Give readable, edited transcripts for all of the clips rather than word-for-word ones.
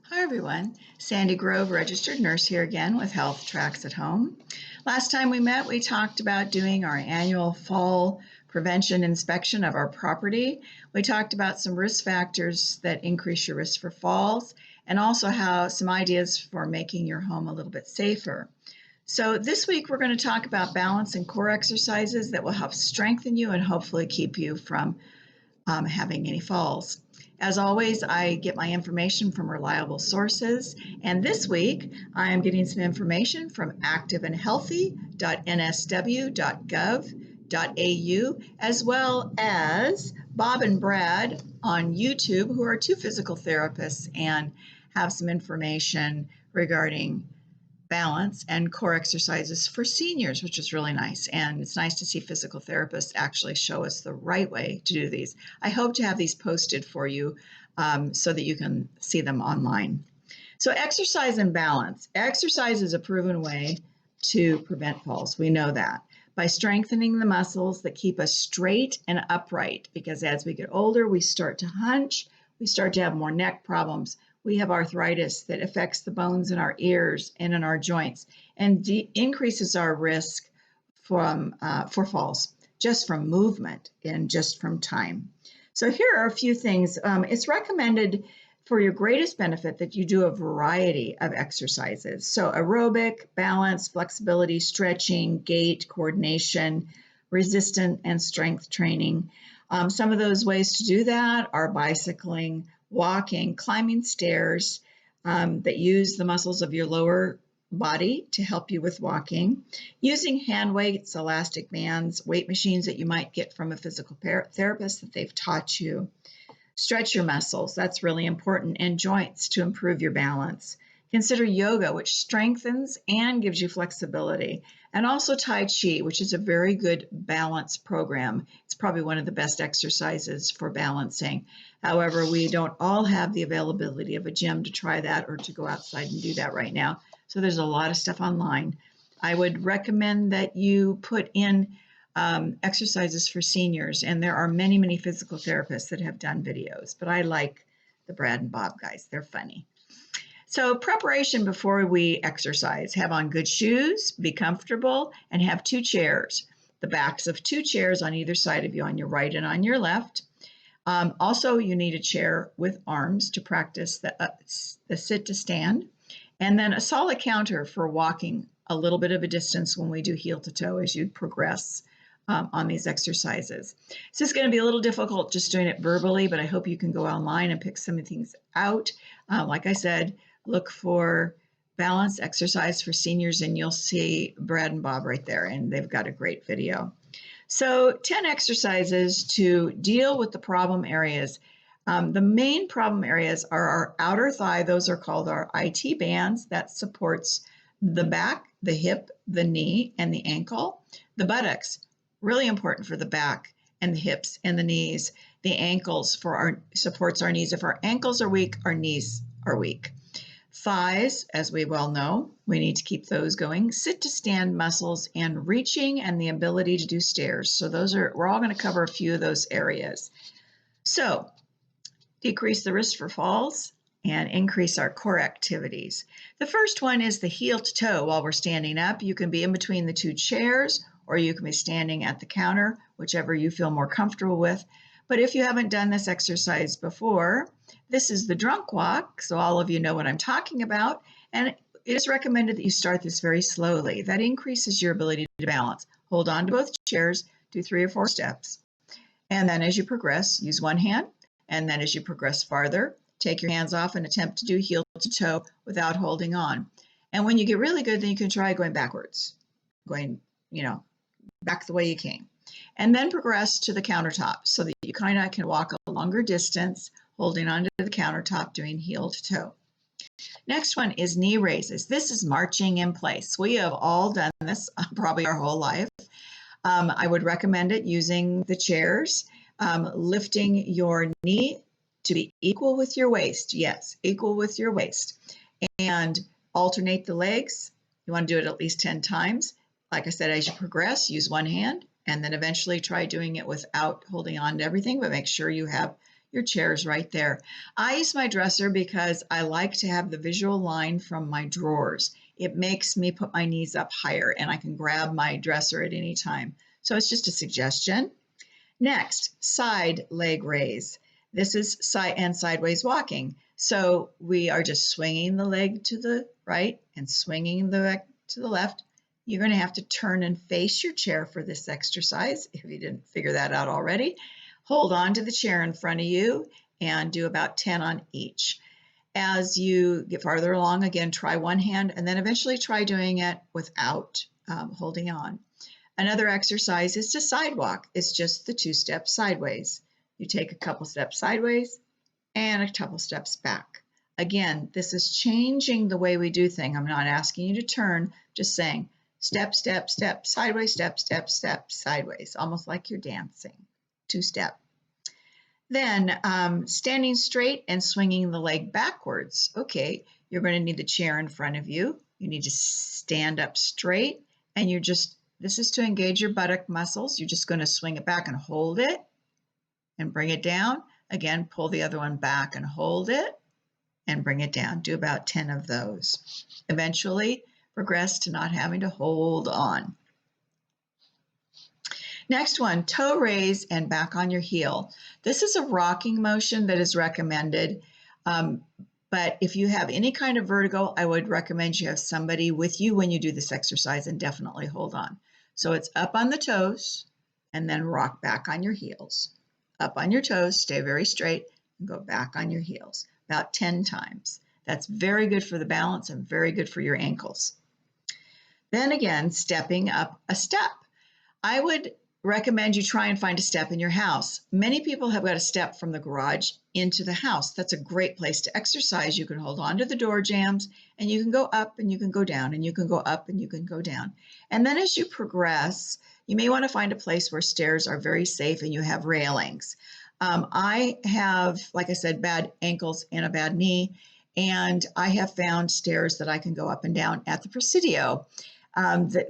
Hi everyone, Sandy Grove, registered nurse here again with Health Tracks at Home. Last time we met, we talked about doing our annual fall prevention inspection of our property. We talked about some risk factors that increase your risk for falls and also how some ideas for making your home a little bit safer. So this week we're going to talk about balance and core exercises that will help strengthen you and hopefully keep you from having any falls. As always, I get my information from reliable sources, and this week I am getting some information from activeandhealthy.nsw.gov.au, as well as Bob and Brad on YouTube, who are two physical therapists and have some information regarding balance and core exercises for seniors, which is really nice. And it's nice to see physical therapists actually show us the right way to do these. I hope to have these posted for you so that you can see them online. So exercise and balance. Exercise is a proven way to prevent falls. We know that. By strengthening the muscles that keep us straight and upright, because as we get older, we start to hunch, we start to have more neck problems. We have arthritis that affects the bones in our ears and in our joints and increases our risk for falls just from movement and just from time. So here are a few things. It's recommended for your greatest benefit that you do a variety of exercises. So aerobic, balance, flexibility, stretching, gait, coordination, resistance, and strength training. Some of those ways to do that are bicycling, walking, climbing stairs that use the muscles of your lower body to help you with walking, using hand weights, elastic bands, weight machines that you might get from a physical therapist that they've taught you. Stretch your muscles, that's really important, and joints to improve your balance. Consider yoga, which strengthens and gives you flexibility, and also Tai Chi, which is a very good balance program. It's probably one of the best exercises for balancing. However, we don't all have the availability of a gym to try that or to go outside and do that right now. So there's a lot of stuff online. I would recommend that you put in exercises for seniors, and there are many, many physical therapists that have done videos, but I like the Brad and Bob guys. They're funny. So preparation before we exercise. Have on good shoes, be comfortable, and have two chairs. The backs of two chairs on either side of you, on your right and on your left. Also, you need a chair with arms to practice the sit to stand. And then a solid counter for walking a little bit of a distance when we do heel to toe as you progress on these exercises. So it's going to be a little difficult just doing it verbally, but I hope you can go online and pick some of things out. Like I said, look for balance exercise for seniors, and you'll see Brad and Bob right there, and they've got a great video. So 10 exercises to deal with the problem areas. The main problem areas are our outer thigh. Those are called our IT bands. That supports the back, the hip, the knee, and the ankle. The buttocks, really important for the back and the hips and the knees. The ankles supports our knees. If our ankles are weak, our knees are weak. Thighs, as we well know, we need to keep those going. Sit to stand muscles and reaching and the ability to do stairs. So we're all going to cover a few of those areas. So decrease the risk for falls and increase our core activities. The first one is the heel to toe. While we're standing up, you can be in between the two chairs, or you can be standing at the counter, whichever you feel more comfortable with. But if you haven't done this exercise before, this is the drunk walk, so all of you know what I'm talking about, and it is recommended that you start this very slowly. That increases your ability to balance. Hold on to both chairs, do 3 or 4 steps, and then as you progress, use one hand, and then as you progress farther, take your hands off and attempt to do heel to toe without holding on. And when you get really good, then you can try going backwards, going, back the way you came. And then progress to the countertop so that you kind of can walk a longer distance, holding onto the countertop, doing heel to toe. Next one is knee raises. This is marching in place. We have all done this probably our whole life. I would recommend it using the chairs, lifting your knee to be equal with your waist. Yes, equal with your waist. And alternate the legs. You want to do it at least 10 times. Like I said, as you progress, use one hand, and then eventually try doing it without holding on to everything, but make sure you have your chair's right there. I use my dresser because I like to have the visual line from my drawers. It makes me put my knees up higher and I can grab my dresser at any time. So it's just a suggestion. Next, side leg raise. This is side and sideways walking. So we are just swinging the leg to the right and swinging the leg to the left. You're going to have to turn and face your chair for this exercise if you didn't figure that out already. Hold on to the chair in front of you and do about 10 on each. As you get farther along, again, try one hand and then eventually try doing it without holding on. Another exercise is to sidewalk. It's just the 2 steps sideways. You take a couple steps sideways and a couple steps back. Again, this is changing the way we do things. I'm not asking you to turn, just saying step, step, step, sideways, step, step, step, sideways, almost like you're dancing, 2-step. Then standing straight and swinging the leg backwards. Okay, you're going to need the chair in front of you. You need to stand up straight and this is to engage your buttock muscles. You're just going to swing it back and hold it and bring it down. Again, pull the other one back and hold it and bring it down. Do about 10 of those. Eventually, progress to not having to hold on. Next one, toe raise and back on your heel. This is a rocking motion that is recommended, but if you have any kind of vertigo, I would recommend you have somebody with you when you do this exercise and definitely hold on. So it's up on the toes and then rock back on your heels. Up on your toes, stay very straight, and go back on your heels about 10 times. That's very good for the balance and very good for your ankles. Then again, stepping up a step. I would recommend you try and find a step in your house. Many people have got a step from the garage into the house. That's a great place to exercise. You can hold on to the door jambs and you can go up and you can go down and you can go up and you can go down. And then as you progress, you may want to find a place where stairs are very safe and you have railings. I have, like I said, bad ankles and a bad knee, and I have found stairs that I can go up and down at the Presidio.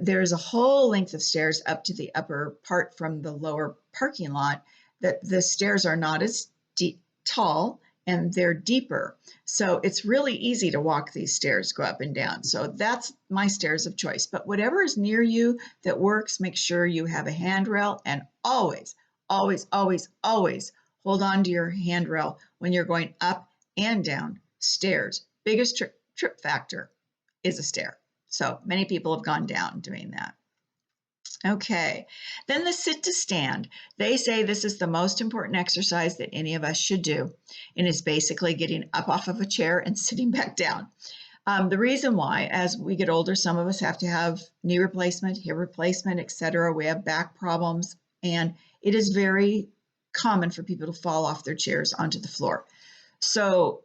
There's a whole length of stairs up to the upper part from the lower parking lot that the stairs are not as tall and they're deeper. So it's really easy to walk these stairs, go up and down. So that's my stairs of choice. But whatever is near you that works, make sure you have a handrail and always, always, always, always hold on to your handrail when you're going up and down stairs. Biggest trip factor is a stair. So many people have gone down doing that. Okay, then the sit to stand. They say this is the most important exercise that any of us should do, and it's basically getting up off of a chair and sitting back down. The reason why, as we get older, some of us have to have knee replacement, hip replacement, etc. We have back problems, and it is very common for people to fall off their chairs onto the floor. So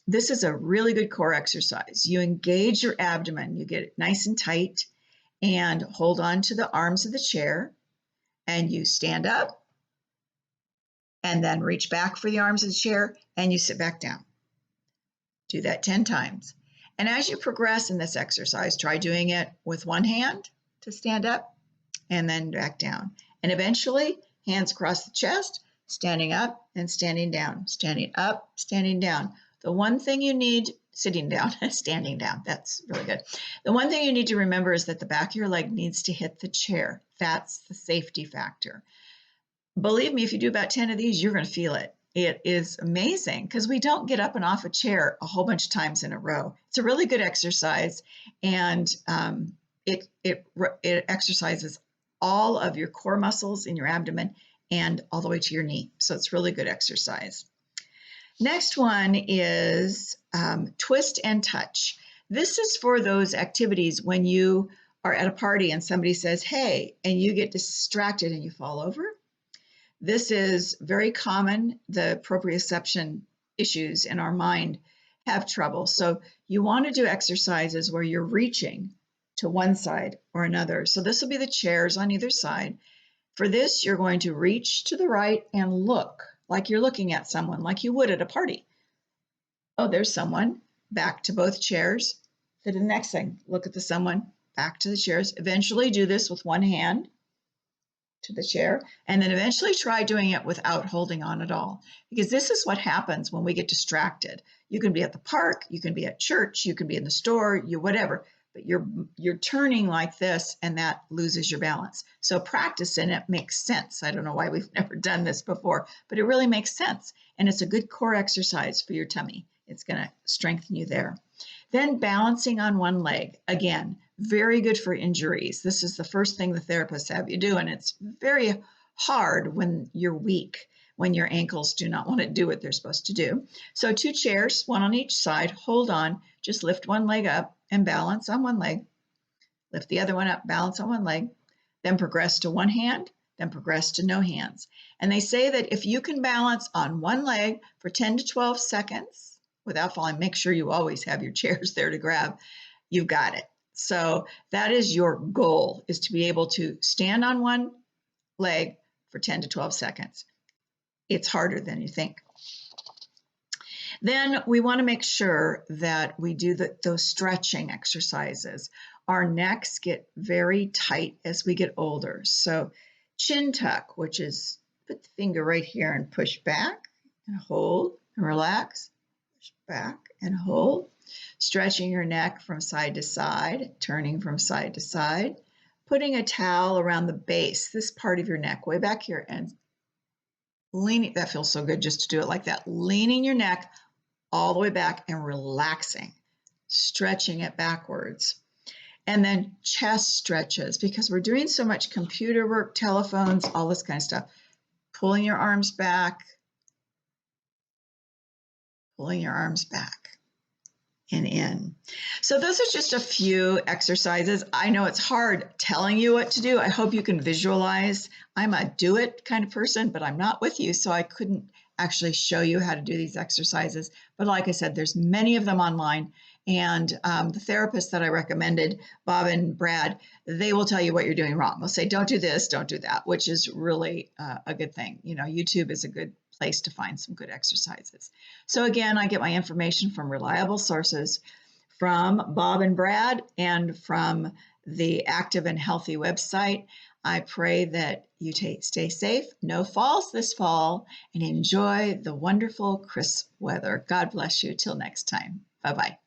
this is a really good core exercise. You engage your abdomen, you get it nice and tight, and hold on to the arms of the chair, and you stand up, and then reach back for the arms of the chair, and you sit back down. Do that 10 times. And as you progress in this exercise, try doing it with one hand to stand up, and then back down. And eventually, hands across the chest, standing up and standing down, standing up, standing down. The one thing you need, sitting down, standing down, that's really good. The one thing you need to remember is that the back of your leg needs to hit the chair. That's the safety factor. Believe me, if you do about 10 of these, you're going to feel it. It is amazing because we don't get up and off a chair a whole bunch of times in a row. It's a really good exercise, and it exercises all of your core muscles in your abdomen and all the way to your knee. So it's really good exercise. Next one is twist and touch. This is for those activities when you are at a party and somebody says, hey, and you get distracted and you fall over. This is very common. The proprioception issues in our mind have trouble. So you want to do exercises where you're reaching to one side or another. So this will be the chairs on either side. For this, you're going to reach to the right and look like you're looking at someone, like you would at a party. Oh, there's someone. Back to both chairs. To the next thing, look at the someone, back to the chairs. Eventually do this with one hand to the chair, and then eventually try doing it without holding on at all. Because this is what happens when we get distracted. You can be at the park, you can be at church, you can be in the store, you whatever, but you're turning like this and that loses your balance. So practicing it makes sense. I don't know why we've never done this before, but it really makes sense. And it's a good core exercise for your tummy. It's going to strengthen you there. Then balancing on one leg. Again, very good for injuries. This is the first thing the therapists have you do, and it's very hard when you're weak, when your ankles do not want to do what they're supposed to do. So 2 chairs, one on each side, hold on, just lift one leg up and balance on one leg. Lift the other one up, balance on one leg, then progress to one hand, then progress to no hands. And they say that if you can balance on one leg for 10 to 12 seconds without falling, make sure you always have your chairs there to grab, you've got it. So that is your goal, is to be able to stand on one leg for 10 to 12 seconds. It's harder than you think. Then we want to make sure that we do those stretching exercises. Our necks get very tight as we get older. So chin tuck, which is put the finger right here and push back and hold and relax. Push back and hold. Stretching your neck from side to side, turning from side to side. Putting a towel around the base, this part of your neck, way back here, and leaning. That feels so good just to do it like that. Leaning your neck all the way back and relaxing, stretching it backwards. And then chest stretches, because we're doing so much computer work, telephones, all this kind of stuff. Pulling your arms back, pulling your arms back and in. So those are just a few exercises. I know it's hard telling you what to do. I hope you can visualize. I'm a do it kind of person, but I'm not with you, so I couldn't actually show you how to do these exercises. But like I said, there's many of them online. And the therapists that I recommended, Bob and Brad, they will tell you what you're doing wrong. They'll say, don't do this, don't do that, which is really a good thing. You know, YouTube is a good place to find some good exercises. So again, I get my information from reliable sources, from Bob and Brad, and from the Active and Healthy website. I pray that you stay safe, no falls this fall, and enjoy the wonderful crisp weather. God bless you. Till next time. Bye-bye.